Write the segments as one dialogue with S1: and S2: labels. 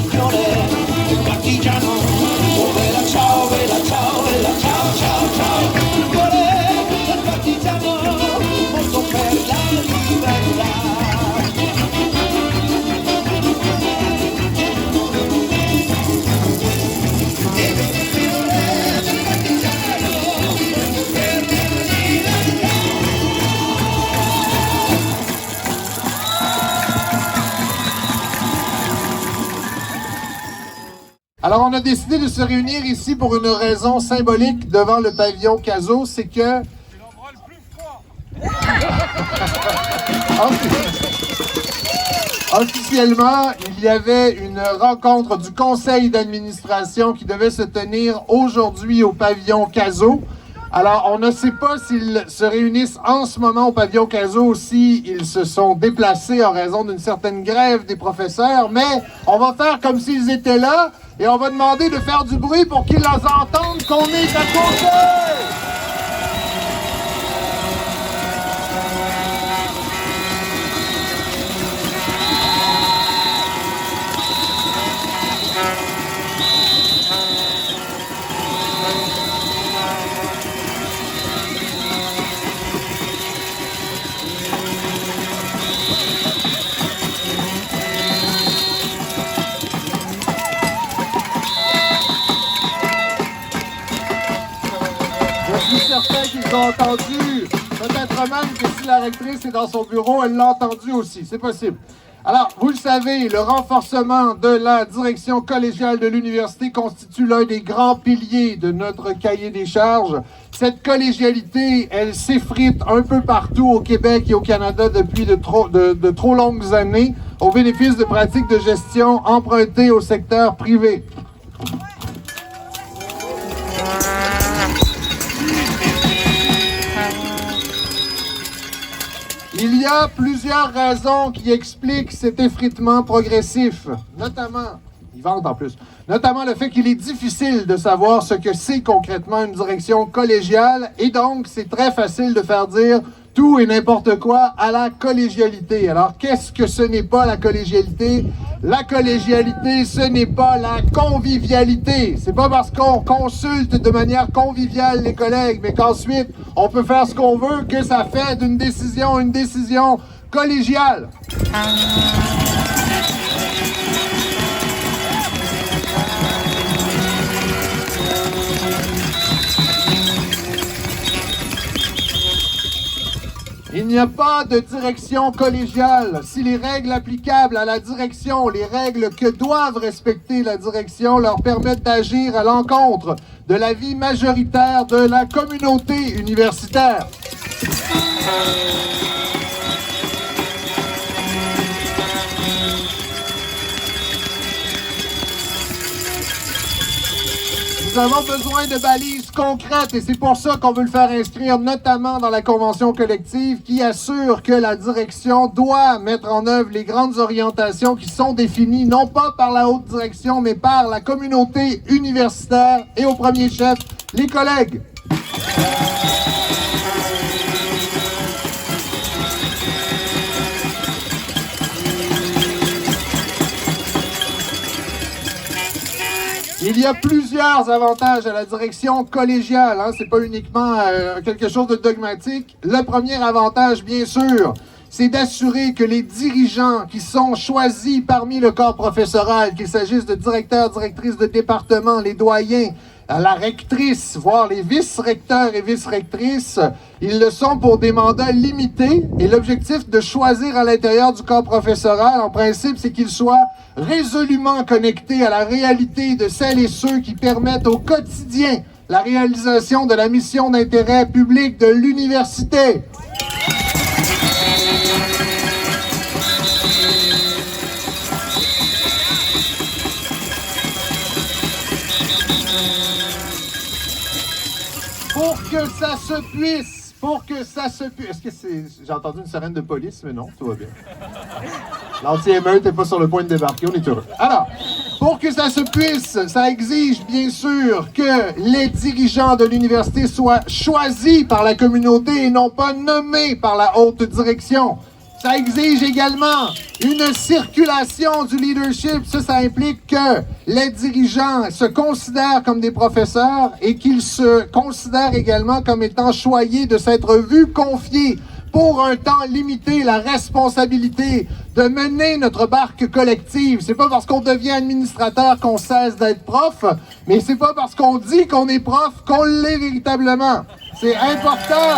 S1: fiore del partigiano. Oh bella ciao, bella ciao, bella ciao, ciao, ciao. Il cuore del partigiano, morto per la libertà.
S2: Alors, on a décidé de se réunir ici pour une raison symbolique devant le pavillon Cazaux, c'est que... Officiellement, il y avait une rencontre du conseil d'administration qui devait se tenir aujourd'hui au pavillon Cazaux. Alors, on ne sait pas s'ils se réunissent en ce moment au pavillon Cazaux ou s'ils se sont déplacés en raison d'une certaine grève des professeurs, mais on va faire comme s'ils étaient là et on va demander de faire du bruit pour qu'ils entendent qu'on est à côté! Je suis certain qu'ils ont entendu. Peut-être même que si la rectrice est dans son bureau, elle l'a entendu aussi. C'est possible. Alors, vous le savez, le renforcement de la direction collégiale de l'université constitue l'un des grands piliers de notre cahier des charges. Cette collégialité, elle s'effrite un peu partout au Québec et au Canada depuis de trop longues années, au bénéfice de pratiques de gestion empruntées au secteur privé. Il y a plusieurs raisons qui expliquent cet effritement progressif, notamment le fait qu'il est difficile de savoir ce que c'est concrètement une direction collégiale et donc c'est très facile de faire dire tout et n'importe quoi à la collégialité. Alors, qu'est-ce que ce n'est pas la collégialité? La collégialité, ce n'est pas la convivialité. C'est pas parce qu'on consulte de manière conviviale les collègues, mais qu'ensuite, on peut faire ce qu'on veut, que ça fait d'une décision une décision collégiale. Il n'y a pas de direction collégiale. Si les règles applicables à la direction, les règles que doivent respecter la direction leur permettent d'agir à l'encontre de la vie majoritaire de la communauté universitaire. Nous avons besoin de balises concrètes et c'est pour ça qu'on veut le faire inscrire notamment dans la convention collective qui assure que la direction doit mettre en œuvre les grandes orientations qui sont définies non pas par la haute direction mais par la communauté universitaire et au premier chef, les collègues. Il y a plusieurs avantages à la direction collégiale, c'est pas uniquement quelque chose de dogmatique. Le premier avantage, bien sûr, c'est d'assurer que les dirigeants qui sont choisis parmi le corps professoral, qu'il s'agisse de directeurs, directrices de département, les doyens, la rectrice, voire les vice-recteurs et vice-rectrices, ils le sont pour des mandats limités et l'objectif de choisir à l'intérieur du corps professoral, en principe, c'est qu'ils soient résolument connectés à la réalité de celles et ceux qui permettent au quotidien la réalisation de la mission d'intérêt public de l'université. Pour que ça se puisse... Est-ce que c'est... J'ai entendu une sirène de police, mais non, tout va bien. L'anti-émeute n'est pas sur le point de débarquer, on est heureux. Alors, pour que ça se puisse, ça exige bien sûr que les dirigeants de l'université soient choisis par la communauté et non pas nommés par la haute direction. Ça exige également une circulation du leadership. Ça implique que les dirigeants se considèrent comme des professeurs et qu'ils se considèrent également comme étant choyés de s'être vus confier pour un temps limité la responsabilité de mener notre barque collective. C'est pas parce qu'on devient administrateur qu'on cesse d'être prof, mais c'est pas parce qu'on dit qu'on est prof qu'on l'est véritablement. C'est important.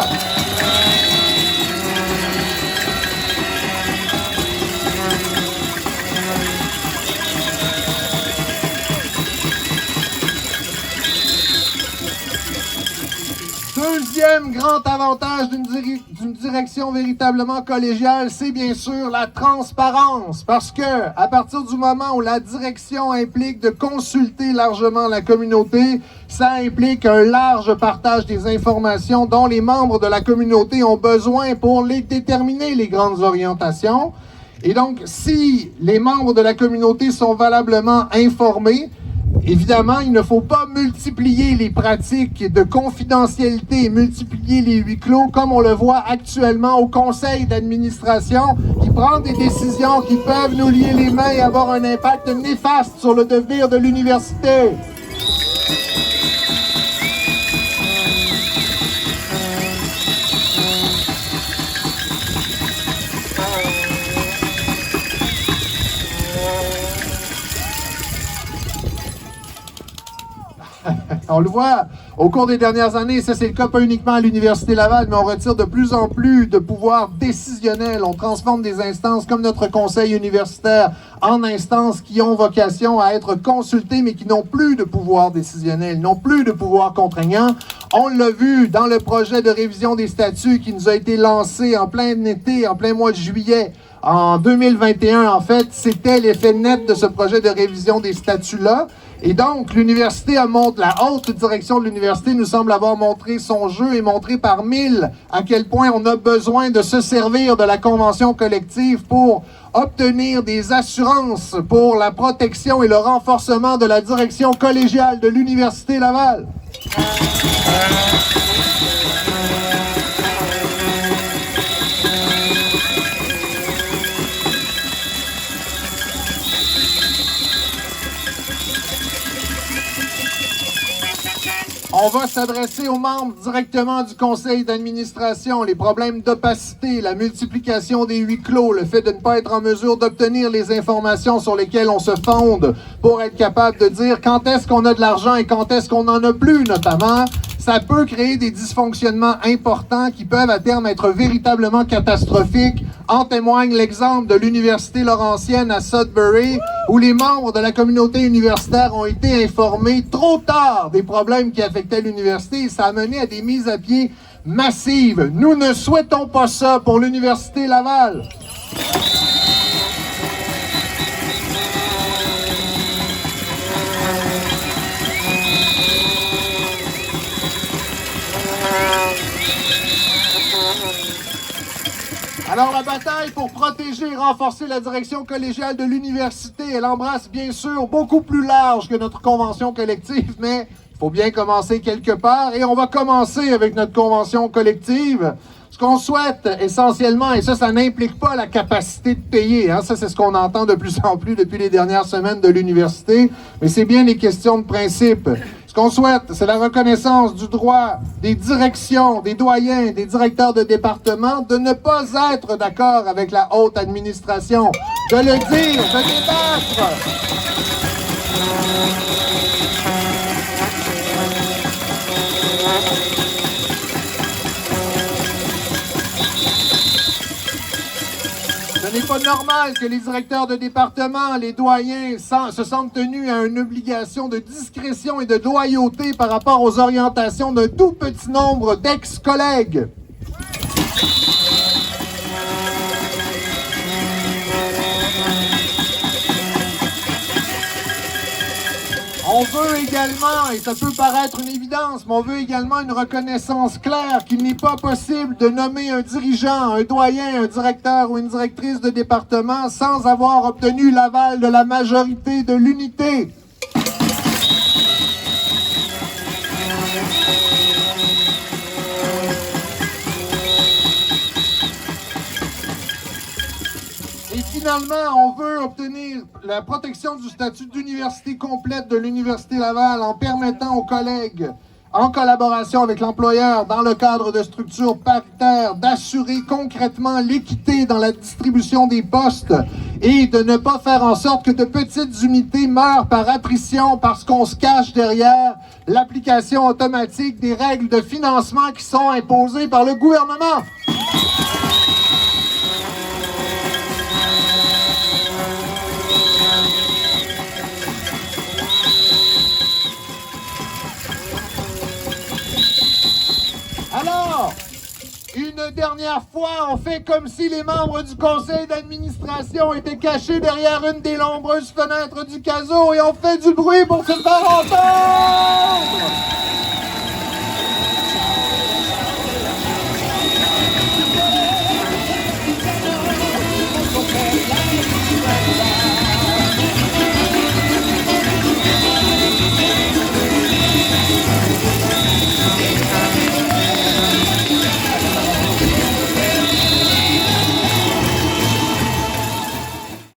S2: Deuxième grand avantage d'une direction véritablement collégiale, c'est bien sûr la transparence. Parce que, à partir du moment où la direction implique de consulter largement la communauté, ça implique un large partage des informations dont les membres de la communauté ont besoin pour les déterminer, les grandes orientations. Et donc, si les membres de la communauté sont valablement informés, évidemment, il ne faut pas multiplier les pratiques de confidentialité et multiplier les huis clos comme on le voit actuellement au conseil d'administration qui prend des décisions qui peuvent nous lier les mains et avoir un impact néfaste sur le devenir de l'université. On le voit au cours des dernières années, ça c'est le cas pas uniquement à l'Université Laval, mais on retire de plus en plus de pouvoir décisionnel. On transforme des instances comme notre conseil universitaire en instances qui ont vocation à être consultées, mais qui n'ont plus de pouvoir décisionnel, n'ont plus de pouvoir contraignant. On l'a vu dans le projet de révision des statuts qui nous a été lancé en plein été, en plein mois de juillet. En 2021, en fait, c'était l'effet net de ce projet de révision des statuts-là. Et donc, l'université la haute direction de l'université nous semble avoir montré son jeu et montré par mille à quel point on a besoin de se servir de la convention collective pour obtenir des assurances pour la protection et le renforcement de la direction collégiale de l'Université Laval. On va s'adresser aux membres directement du conseil d'administration. Les problèmes d'opacité, la multiplication des huis clos, le fait de ne pas être en mesure d'obtenir les informations sur lesquelles on se fonde pour être capable de dire quand est-ce qu'on a de l'argent et quand est-ce qu'on n'en a plus, notamment, ça peut créer des dysfonctionnements importants qui peuvent à terme être véritablement catastrophiques. En témoigne l'exemple de l'Université Laurentienne à Sudbury, où les membres de la communauté universitaire ont été informés trop tard des problèmes qui affectaient l'université et ça a mené à des mises à pied massives. Nous ne souhaitons pas ça pour l'Université Laval. Alors, la bataille pour protéger et renforcer la direction collégiale de l'université, elle embrasse bien sûr beaucoup plus large que notre convention collective, mais il faut bien commencer quelque part. Et on va commencer avec notre convention collective. Ce qu'on souhaite essentiellement, et ça n'implique pas la capacité de payer, hein, ça c'est ce qu'on entend de plus en plus depuis les dernières semaines de l'université, mais c'est bien les questions de principe. Ce qu'on souhaite, c'est la reconnaissance du droit des directions, des doyens, des directeurs de département de ne pas être d'accord avec la haute administration, de le dire, de débattre. Ce n'est pas normal que les directeurs de département, les doyens, se sentent tenus à une obligation de discrétion et de loyauté par rapport aux orientations d'un tout petit nombre d'ex-collègues. On veut également, et ça peut paraître une évidence, mais on veut également une reconnaissance claire qu'il n'est pas possible de nommer un dirigeant, un doyen, un directeur ou une directrice de département sans avoir obtenu l'aval de la majorité de l'unité. Finalement, on veut obtenir la protection du statut d'université complète de l'Université Laval en permettant aux collègues, en collaboration avec l'employeur, dans le cadre de structures paritaires, d'assurer concrètement l'équité dans la distribution des postes et de ne pas faire en sorte que de petites unités meurent par attrition parce qu'on se cache derrière l'application automatique des règles de financement qui sont imposées par le gouvernement. Alors, une dernière fois, on fait comme si les membres du conseil d'administration étaient cachés derrière une des nombreuses fenêtres du caso et on fait du bruit pour se faire entendre!